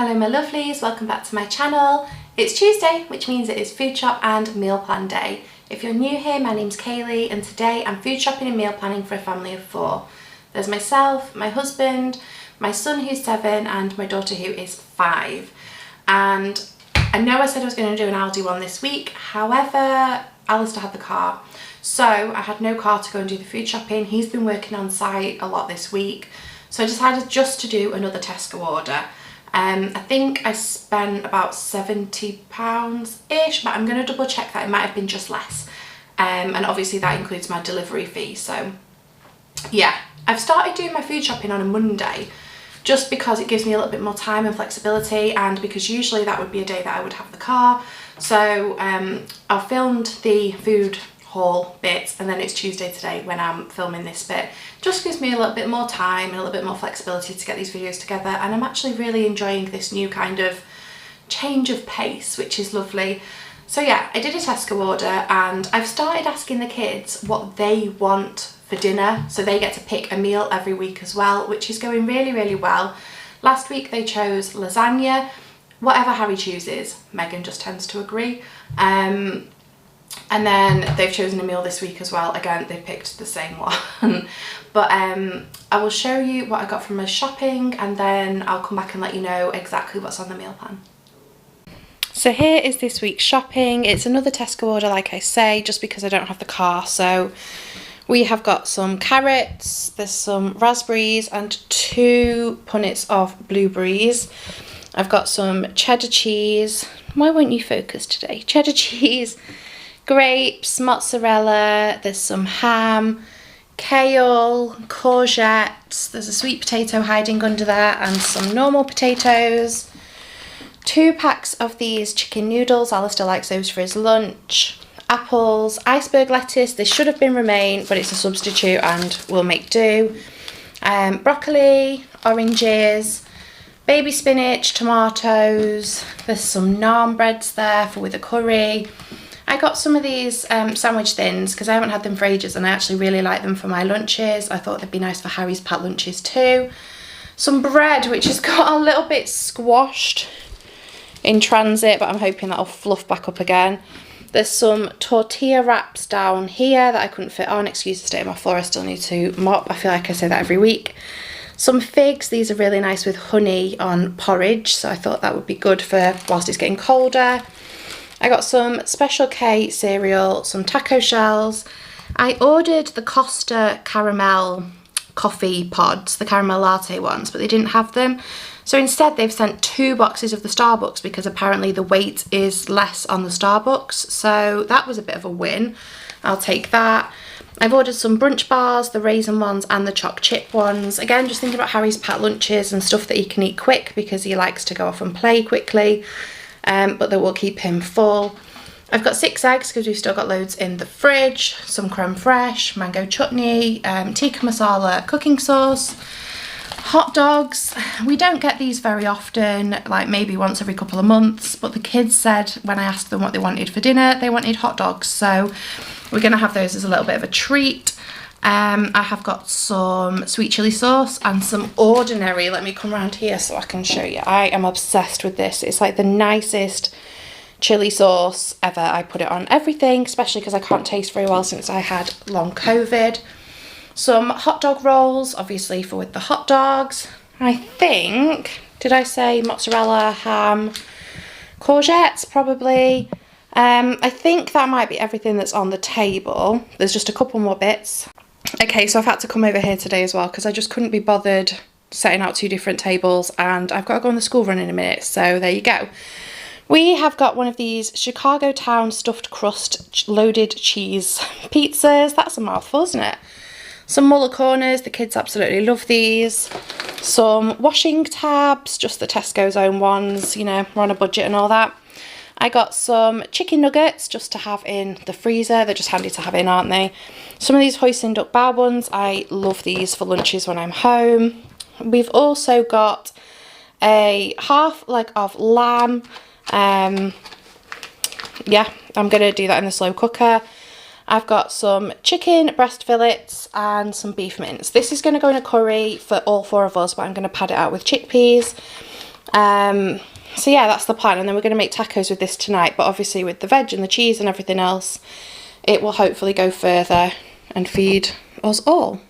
Hello my lovelies, welcome back to my channel. It's Tuesday, which means it is food shop and meal plan day. If you're new here, my name's Kaylee and today I'm food shopping and meal planning for a family of 4. There's myself, my husband, my son who's 7 and my daughter who is 5. And I know I said I was going to do an Aldi one this week, however Alistair had the car. So I had no car to go and do the food shopping. He's been working on site a lot this week. So I decided just to do another Tesco order. I think I spent about £70-ish, but I'm going to double check that. It might have been just less. And obviously that includes my delivery fee. So yeah, I've started doing my food shopping on a Monday just because it gives me a little bit more time and flexibility, and because usually that would be a day that I would have the car. So I filmed the food haul bit and then it's Tuesday today when I'm filming this bit. Just gives me a little bit more time and a little bit more flexibility to get these videos together, and I'm actually really enjoying this new kind of change of pace, which is lovely. So yeah, I did a Tesco order and I've started asking the kids what they want for dinner, so they get to pick a meal every week as well, which is going really well. Last week they chose lasagna. Whatever Harry chooses, Megan just tends to agree. And then they've chosen a meal this week as well. Again, they picked the same one. But I will show you what I got from my shopping and then I'll come back and let you know exactly what's on the meal plan. So here is this week's shopping. It's another Tesco order, like I say, just because I don't have the car. So we have got some carrots, there's some raspberries and 2 punnets of blueberries. I've got some cheddar cheese. Why won't you focus today? Cheddar cheese, grapes, mozzarella, there's some ham, kale, courgettes, there's a sweet potato hiding under there and some normal potatoes. 2 packs of these chicken noodles, Alistair likes those for his lunch. Apples, iceberg lettuce, this should have been romaine but it's a substitute and we'll make do. Broccoli, oranges, baby spinach, tomatoes, there's some naan breads there for with a curry. I got some of these sandwich thins because I haven't had them for ages and I actually really like them for my lunches. I thought they'd be nice for Harry's packed lunches too. Some bread which has got a little bit squashed in transit, but I'm hoping that'll fluff back up again. There's some tortilla wraps down here that I couldn't fit on. Excuse the state of my floor, I still need to mop. I feel like I say that every week. Some figs, these are really nice with honey on porridge, so I thought that would be good for whilst it's getting colder. I got some Special K cereal, some taco shells. I ordered the Costa caramel coffee pods, the caramel latte ones, but they didn't have them. So instead they've sent 2 boxes of the Starbucks because apparently the weight is less on the Starbucks. So that was a bit of a win. I'll take that. I've ordered some Brunch Bars, the raisin ones and the choc chip ones. Again, just thinking about Harry's packed lunches and stuff that he can eat quick because he likes to go off and play quickly. But that will keep him full. I've got 6 eggs because we've still got loads in the fridge, some creme fraiche, mango chutney, tikka masala cooking sauce, hot dogs. We don't get these very often, like maybe once every couple of months, but the kids said when I asked them what they wanted for dinner, they wanted hot dogs, so we're going to have those as a little bit of a treat. I have got some sweet chilli sauce and some ordinary. Let me come around here so I can show you. I am obsessed with this. It's like the nicest chilli sauce ever. I put it on everything, especially because I can't taste very well since I had long COVID. Some hot dog rolls, obviously for with the hot dogs. I think, did I say mozzarella, ham, courgettes probably. I think that might be everything that's on the table. There's just a couple more bits. Okay, so I've had to come over here today as well because I just couldn't be bothered setting out 2 different tables and I've got to go on the school run in a minute, so there you go. We have got one of these Chicago Town stuffed crust loaded cheese pizzas. That's a mouthful, isn't it? Some Muller corners, the kids absolutely love these. Some washing tabs, just the Tesco's own ones, you know, we're on a budget and all that. I got some chicken nuggets just to have in the freezer. They're just handy to have in, aren't they? Some of these hoisin duck bao buns. I love these for lunches when I'm home. We've also got a half leg of lamb. Yeah, I'm going to do that in the slow cooker. I've got some chicken breast fillets and some beef mince. This is going to go in a curry for all 4 of us, but I'm going to pad it out with chickpeas. So yeah, that's the plan. And then we're going to make tacos with this tonight, but obviously with the veg and the cheese and everything else, it will hopefully go further and feed us all.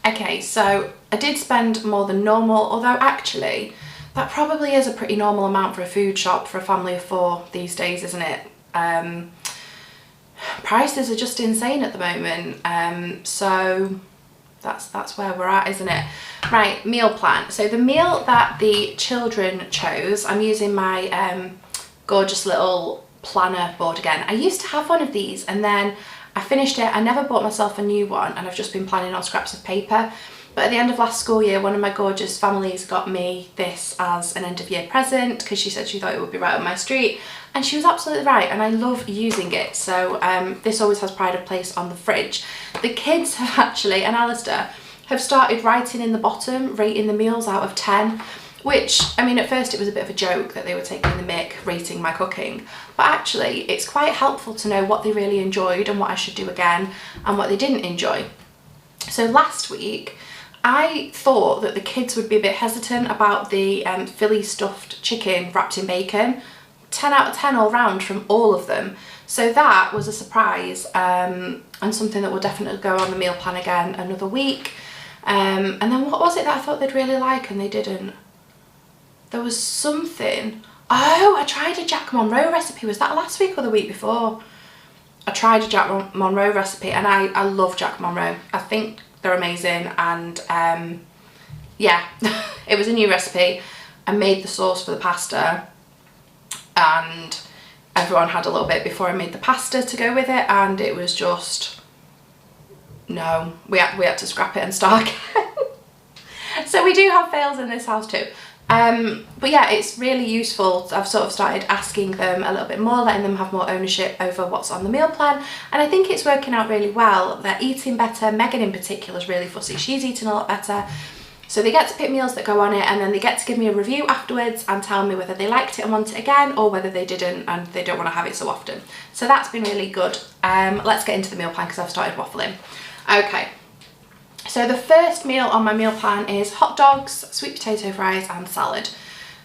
Okay, so I did spend more than normal, although actually that probably is a pretty normal amount for a food shop for a family of 4 these days, isn't it? Prices are just insane at the moment, so that's where we're at, isn't it? Right, meal plan. So the meal that the children chose, I'm using my gorgeous little planner board again. I used to have one of these and then I finished it. I never bought myself a new one and I've just been planning on scraps of paper. But at the end of last school year, one of my gorgeous families got me this as an end of year present because she said she thought it would be right up my street. And she was absolutely right, and I love using it. So this always has pride of place on the fridge. The kids have actually, and Alistair, have started writing in the bottom, rating the meals out of 10, which, I mean, at first it was a bit of a joke that they were taking the mick rating my cooking, but actually it's quite helpful to know what they really enjoyed and what I should do again and what they didn't enjoy. So last week, I thought that the kids would be a bit hesitant about the Philly stuffed chicken wrapped in bacon. 10 out of 10 all round from all of them. So that was a surprise, and something that will definitely go on the meal plan again another week. And then what was it that I thought they'd really like and they didn't? There was something. Oh, I tried a Jack Monroe recipe. Was that last week or the week before? I tried a Jack Monroe recipe and I love Jack Monroe. I think they're amazing, and yeah, it was a new recipe. I made the sauce for the pasta and everyone had a little bit before I made the pasta to go with it, and it was just, no, we had to scrap it and start again. So we do have fails in this house too. But yeah, it's really useful. I've sort of started asking them a little bit more, letting them have more ownership over what's on the meal plan, and I think it's working out really well. They're eating better. Megan in particular is really fussy. She's eating a lot better. So they get to pick meals that go on it, and then they get to give me a review afterwards and tell me whether they liked it and want it again, or whether they didn't and they don't want to have it so often. So that's been really good. Let's get into the meal plan because I've started waffling. Okay, so the first meal on my meal plan is hot dogs, sweet potato fries and salad.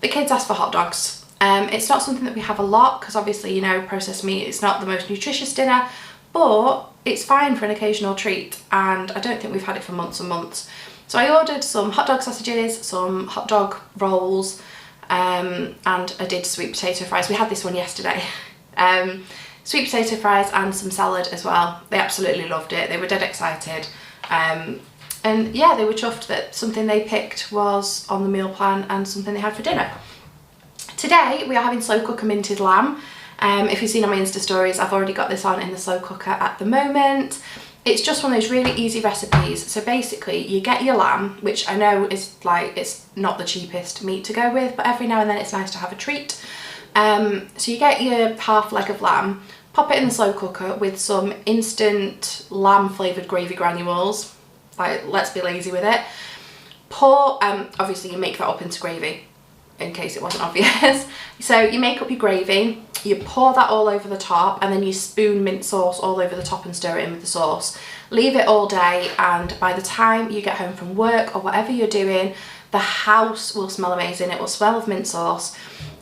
The kids asked for hot dogs. It's not something that we have a lot because obviously, you know, processed meat is not the most nutritious dinner, but it's fine for an occasional treat, and I don't think we've had it for months and months. So I ordered some hot dog sausages, some hot dog rolls, and I did sweet potato fries. We had this one yesterday. Sweet potato fries and some salad as well. They absolutely loved it. They were dead excited. And yeah, they were chuffed that something they picked was on the meal plan and something they had for dinner. Today we are having slow cooker minted lamb. If you've seen on my Insta stories, I've already got this on in the slow cooker at the moment. It's just one of those really easy recipes. So basically you get your lamb, which I know is like, it's not the cheapest meat to go with, but every now and then it's nice to have a treat. So you get your half leg of lamb, pop it in the slow cooker with some instant lamb flavoured gravy granules. Like, let's be lazy with it. Pour, obviously you make that up into gravy, in case it wasn't obvious. So you make up your gravy, you pour that all over the top, and then you spoon mint sauce all over the top and stir it in with the sauce. Leave it all day, and by the time you get home from work or whatever you're doing, the house will smell amazing. It will smell of mint sauce.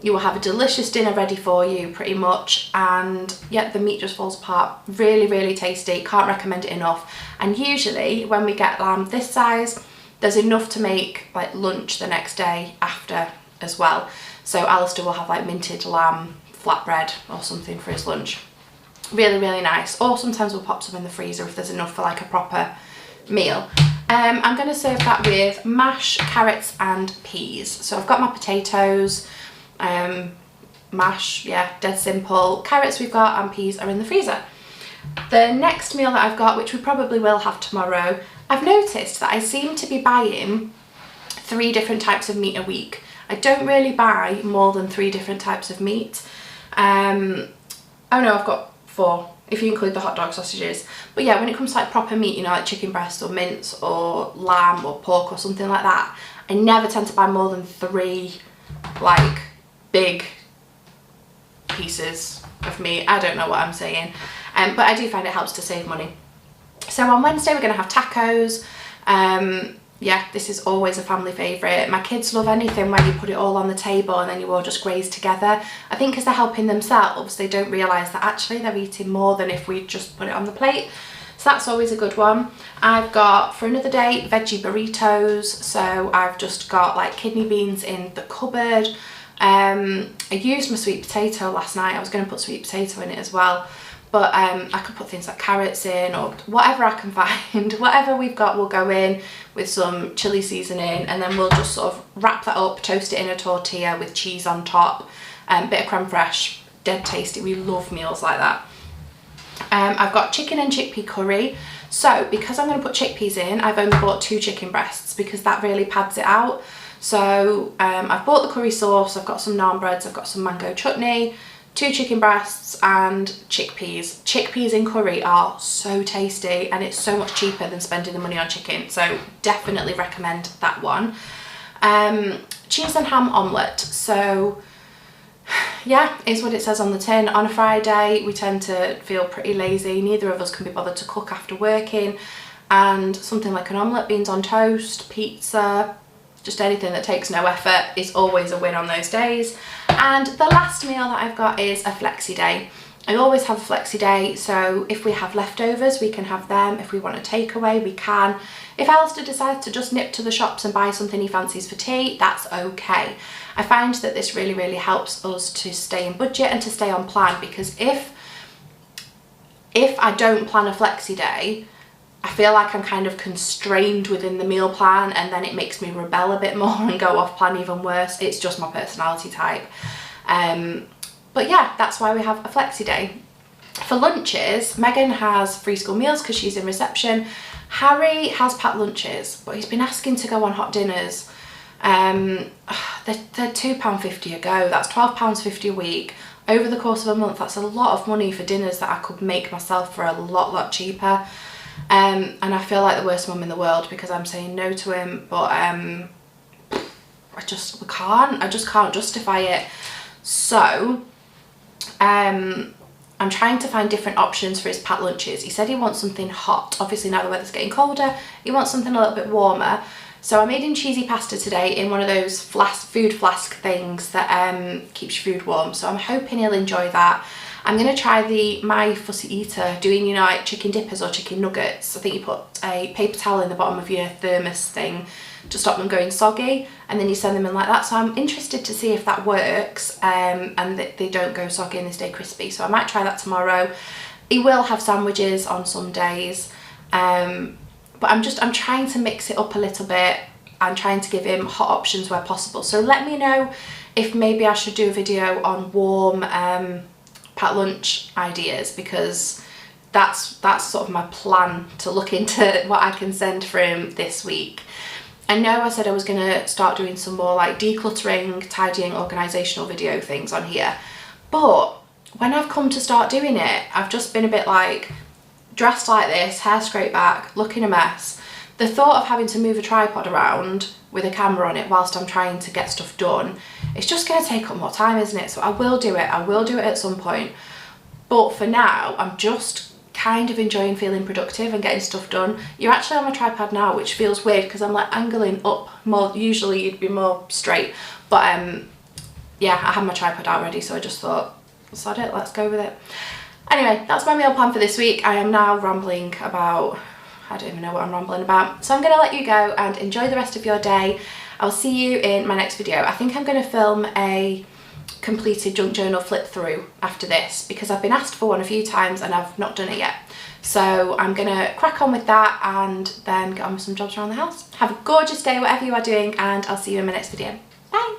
You will have a delicious dinner ready for you pretty much, and yeah, the meat just falls apart. Really, really tasty. Can't recommend it enough. And usually when we get lamb this size, there's enough to make like lunch the next day after as well. So Alistair will have like minted lamb flatbread or something for his lunch. Really, really nice. Or sometimes we'll pop some in the freezer if there's enough for like a proper meal. I'm going to serve that with mash, carrots and peas. So I've got my potatoes, mash, yeah, dead simple. Carrots we've got and peas are in the freezer. The next meal that I've got, which we probably will have tomorrow, I've noticed that I seem to be buying 3 different types of meat a week. I don't really buy more than 3 different types of meat. Oh no, I've got 4 if you include the hot dog sausages. But yeah, when it comes to like proper meat, you know, like chicken breast or mince or lamb or pork or something like that, I never tend to buy more than 3 like big pieces of meat. I don't know what I'm saying, but I do find it helps to save money. So on Wednesday we're going to have tacos. yeah, this is always a family favourite. My kids love anything where you put it all on the table and then you all just graze together. I think because they're helping themselves, they don't realise that actually they're eating more than if we just put it on the plate. So that's always a good one. I've got, for another day, veggie burritos. So I've just got like kidney beans in the cupboard. I used my sweet potato last night. I was going to put sweet potato in it as well. But I could put things like carrots in or whatever I can find. Whatever we've got will go in with some chili seasoning, and then we'll just sort of wrap that up, toast it in a tortilla with cheese on top, bit of creme fraiche, dead tasty. We love meals like that. I've got chicken and chickpea curry. So because I'm going to put chickpeas in, I've only bought 2 chicken breasts because that really pads it out. So I've bought the curry sauce, I've got some naan breads, I've got some mango chutney, 2 chicken breasts and chickpeas. Chickpeas in curry are so tasty and it's so much cheaper than spending the money on chicken. So definitely recommend that one. Cheese and ham omelette. So yeah, it's what it says on the tin. On a Friday, we tend to feel pretty lazy. Neither of us can be bothered to cook after working. And something like an omelette, beans on toast, pizza, just anything that takes no effort is always a win on those days. And the last meal that I've got is a flexi day. I always have a flexi day, so if we have leftovers, we can have them. If we want a takeaway, we can. If Alistair decides to just nip to the shops and buy something he fancies for tea, that's okay. I find that this really, really helps us to stay in budget and to stay on plan, because if I don't plan a flexi day, I feel like I'm kind of constrained within the meal plan, and then it makes me rebel a bit more and go off plan even worse. It's just my personality type. But yeah, that's why we have a flexi day. For lunches, Megan has free school meals because she's in reception. Harry has packed lunches, but he's been asking to go on hot dinners. They're £2.50 a go. That's £12.50 a week. Over the course of a month, that's a lot of money for dinners that I could make myself for a lot cheaper. And I feel like the worst mum in the world because I'm saying no to him, but I just can't justify it. So I'm trying to find different options for his packed lunches. He said he wants something hot. Obviously now the weather's getting colder, he wants something a little bit warmer. So I made him cheesy pasta today in one of those food flask things that keeps your food warm. So I'm hoping he'll enjoy that. I'm going to try the My Fussy Eater, doing, you know, like chicken dippers or chicken nuggets. I think you put a paper towel in the bottom of your thermos thing to stop them going soggy, and then you send them in like that. So I'm interested to see if that works and that they don't go soggy and they stay crispy. So I might try that tomorrow. He will have sandwiches on some days, but I'm trying to mix it up a little bit. I'm trying to give him hot options where possible. So let me know if maybe I should do a video on warm packed lunch ideas, because that's sort of my plan to look into what I can send for him this week. I know I said I was going to start doing some more like decluttering, tidying, organisational video things on here, but when I've come to start doing it, I've just been a bit like dressed like this, hair scraped back, looking a mess. The thought of having to move a tripod around with a camera on it whilst I'm trying to get stuff done, it's just going to take up more time, isn't it? So I will do it at some point, but for now I'm just kind of enjoying feeling productive and getting stuff done. You're actually on my tripod now, which feels weird because I'm like angling up more. Usually you'd be more straight, but yeah, I had my tripod out ready, so I just thought, sod it, let's go with it. Anyway, that's my meal plan for this week. I am now rambling about, I don't even know what I'm rambling about, so I'm going to let you go and enjoy the rest of your day. I'll see you in my next video. I think I'm going to film a completed junk journal flip through after this, because I've been asked for one a few times and I've not done it yet. So I'm gonna crack on with that and then get on with some jobs around the house. Have a gorgeous day whatever you are doing, and I'll see you in my next video. Bye.